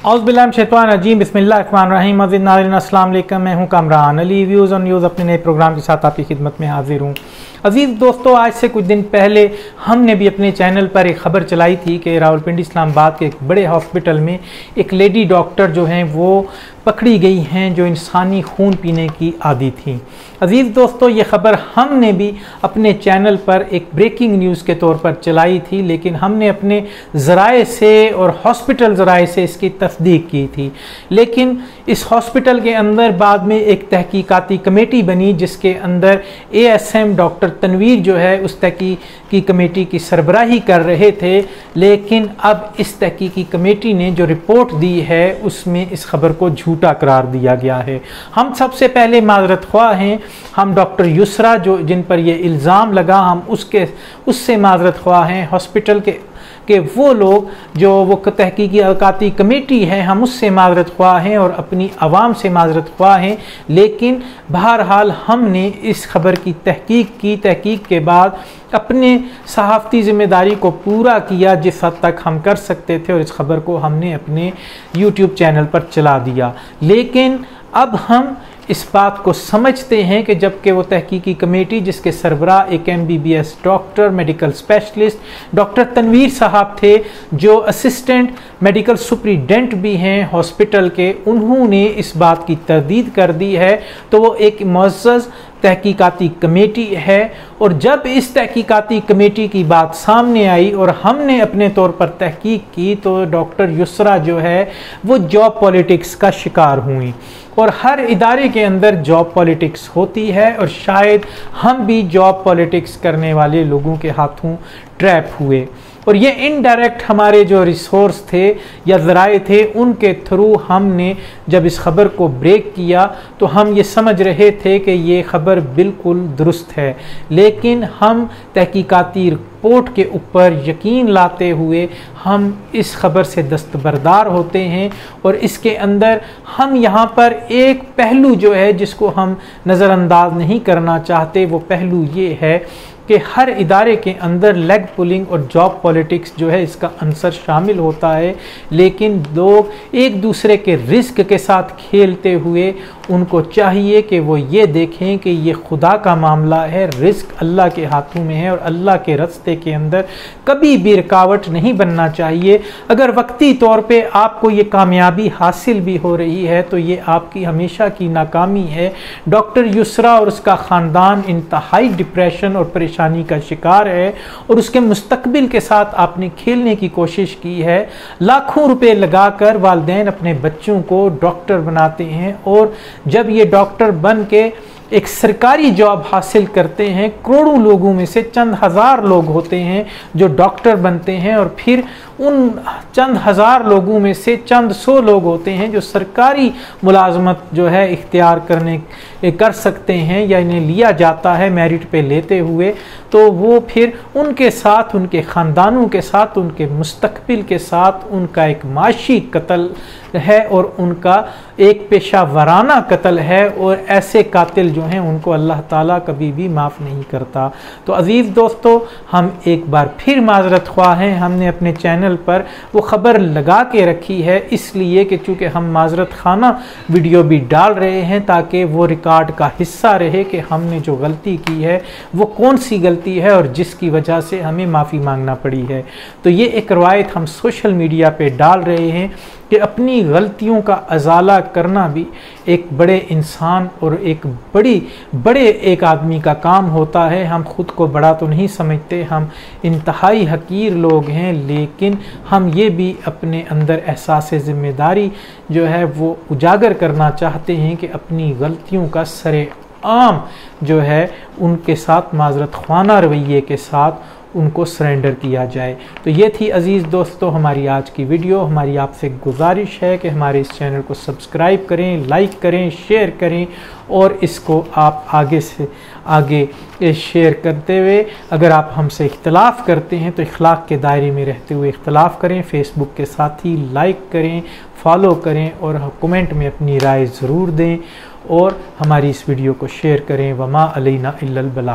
औज़ुबिल्लाहिमिनश्शैतानिर्रजीम बिस्मिल्लाहिर्रहमानिर्रहीम। अज़ीज़ नाज़रीन अस्सलाम वालेकुम, मैं हूं कामरान अली। व्यूज़ और न्यूज़ अपने नए प्रोग्राम के साथ आपकी खिदमत में हाजिर हूं। अज़ीज़ दोस्तों, आज से कुछ दिन पहले हमने भी अपने चैनल पर एक ख़बर चलाई थी कि रावलपिंडी इस्लामाबाद के एक बड़े हॉस्पिटल में एक लेडी डॉक्टर जो हैं वो पकड़ी गई हैं जो इंसानी खून पीने की आदी थी। अज़ीज़ दोस्तों, ये ख़बर हमने भी अपने चैनल पर एक ब्रेकिंग न्यूज़ के तौर पर चलाई थी, लेकिन हमने अपने ज़राए से और हॉस्पिटल ज़राए से इसकी तस्दीक की थी। लेकिन इस हॉस्पिटल के अंदर बाद में एक तहकीकाती कमेटी बनी जिसके अंदर ASM डॉक्टर तनवीर जो है उस तहकीकी कमेटी की सरबराही कर रहे थे। लेकिन अब इस तहकीकी कमेटी ने जो रिपोर्ट दी है उसमें इस खबर को झूठा करार दिया गया है। हम सबसे पहले माजरत ख्वाह हैं, हम डॉक्टर युसरा जो जिन पर यह इल्ज़ाम लगा हम उससे माजरत ख्वाह हैं। हॉस्पिटल के वो लोग जो वो तहकीकाती कमेटी है हम उससे माजरत ख्वाह हैं और अपनी आवाम से माजरत ख्वाह हैं। लेकिन बहरहाल हमने इस खबर की तहकीक के बाद अपने सहाफ़ती ज़िम्मेदारी को पूरा किया जिस हद तक हम कर सकते थे, और इस खबर को हमने अपने YouTube चैनल पर चला दिया। लेकिन अब हम इस बात को समझते हैं कि जबकि वो तहकीकी कमेटी जिसके सरबराह एक MBBS doctor medical specialist doctor Tanveer साहब थे जो असिस्टेंट मेडिकल सुपरिटेंडेंट भी हैं हॉस्पिटल के, उन्होंने इस बात की तरदीद कर दी है। तो वो एक मुअज़्ज़ज़ तहकीकाती कमेटी है, और जब इस तहकीकाती कमेटी की बात सामने आई और हमने अपने तौर पर तहकीक की तो डॉक्टर युसरा जो है वो जॉब पॉलिटिक्स का शिकार हुई। और हर इदारे के अंदर जॉब पॉलिटिक्स होती है, और शायद हम भी जॉब पॉलिटिक्स करने वाले लोगों के हाथों ट्रैप हुए। और ये इनडायरेक्ट हमारे जो रिसोर्स थे या ज़राए थे उनके थ्रू हमने जब इस ख़बर को ब्रेक किया तो हम ये समझ रहे थे कि ये ख़बर बिल्कुल दुरुस्त है। लेकिन हम तहकीकाती रिपोर्ट के ऊपर यकीन लाते हुए हम इस ख़बर से दस्तबरदार होते हैं, और इसके अंदर हम यहाँ पर एक पहलू जो है जिसको हम नज़रअंदाज नहीं करना चाहते, वो पहलू ये है कि हर इदारे के अंदर लेग पुलिंग और जॉब पॉलिटिक्स जो है इसका अंसर शामिल होता है। लेकिन लोग एक दूसरे के रिस्क के साथ खेलते हुए उनको चाहिए कि वो ये देखें कि ये खुदा का मामला है, रिस्क अल्लाह के हाथों में है और अल्लाह के रास्ते के अंदर कभी भी रुकावट नहीं बनना चाहिए। अगर वक्ती तौर पे आपको ये कामयाबी हासिल भी हो रही है तो ये आपकी हमेशा की नाकामी है। डॉक्टर युसरा और उसका ख़ानदान इंतहाई डिप्रेशन और परेशानी का शिकार है, और उसके मुस्तकबिल के साथ आपने खेलने की कोशिश की है। लाखों रुपए लगाकर वालिदैन अपने बच्चों को डॉक्टर बनाते हैं, और जब ये डॉक्टर बन के एक सरकारी जॉब हासिल करते हैं, करोड़ों लोगों में से चंद हज़ार लोग होते हैं जो डॉक्टर बनते हैं, और फिर उन चंद हज़ार लोगों में से चंद सौ लोग होते हैं जो सरकारी मुलाजमत जो है इख्तियार कर सकते हैं या इन्हें लिया जाता है मेरिट पे लेते हुए। तो वो फिर उनके साथ उनके ख़ानदानों के साथ उनके मुस्तकबिल के साथ उनका एक माशी कत्ल है और उनका एक पेशा वराना कत्ल है, और ऐसे कातिल जो हैं उनको अल्लाह ताला कभी भी माफ़ नहीं करता। तो अज़ीज़ दोस्तों, हम एक बार फिर माजरत ख्वाह हैं। हमने अपने चैनल पर वो ख़बर लगा के रखी है इसलिए कि चूँकि हम माजरत खाना वीडियो भी डाल रहे हैं ताकि वो रिकॉर्ड का हिस्सा रहे कि हमने जो गलती की है वो कौन सी गलती है और जिसकी वजह से हमें माफ़ी मांगना पड़ी है। तो ये एक रवायत हम सोशल मीडिया पे डाल रहे हैं कि अपनी गलतियों का अजाला करना भी एक बड़े इंसान और एक बड़े एक आदमी का काम होता है। हम खुद को बड़ा तो नहीं समझते, हम इंतहाई हकीर लोग हैं, लेकिन हम ये भी अपने अंदर एहसास ज़िम्मेदारी जो है वो उजागर करना चाहते हैं कि अपनी गलतियों का सरेआम जो है उनके साथ माजरत ख्वाना रवैये के साथ उनको सरेंडर किया जाए। तो ये थी अज़ीज़ दोस्तों हमारी आज की वीडियो। हमारी आपसे गुजारिश है कि हमारे इस चैनल को सब्सक्राइब करें, लाइक करें, शेयर करें, और इसको आप आगे से आगे शेयर करते हुए अगर आप हमसे इख्तलाफ करते हैं तो इखलाक के दायरे में रहते हुए इख्तलाफ करें। फेसबुक के साथ ही लाइक करें, फॉलो करें और कमेंट में अपनी राय ज़रूर दें, और हमारी इस वीडियो को शेयर करें। वमा अलैना इल्लल बलाग।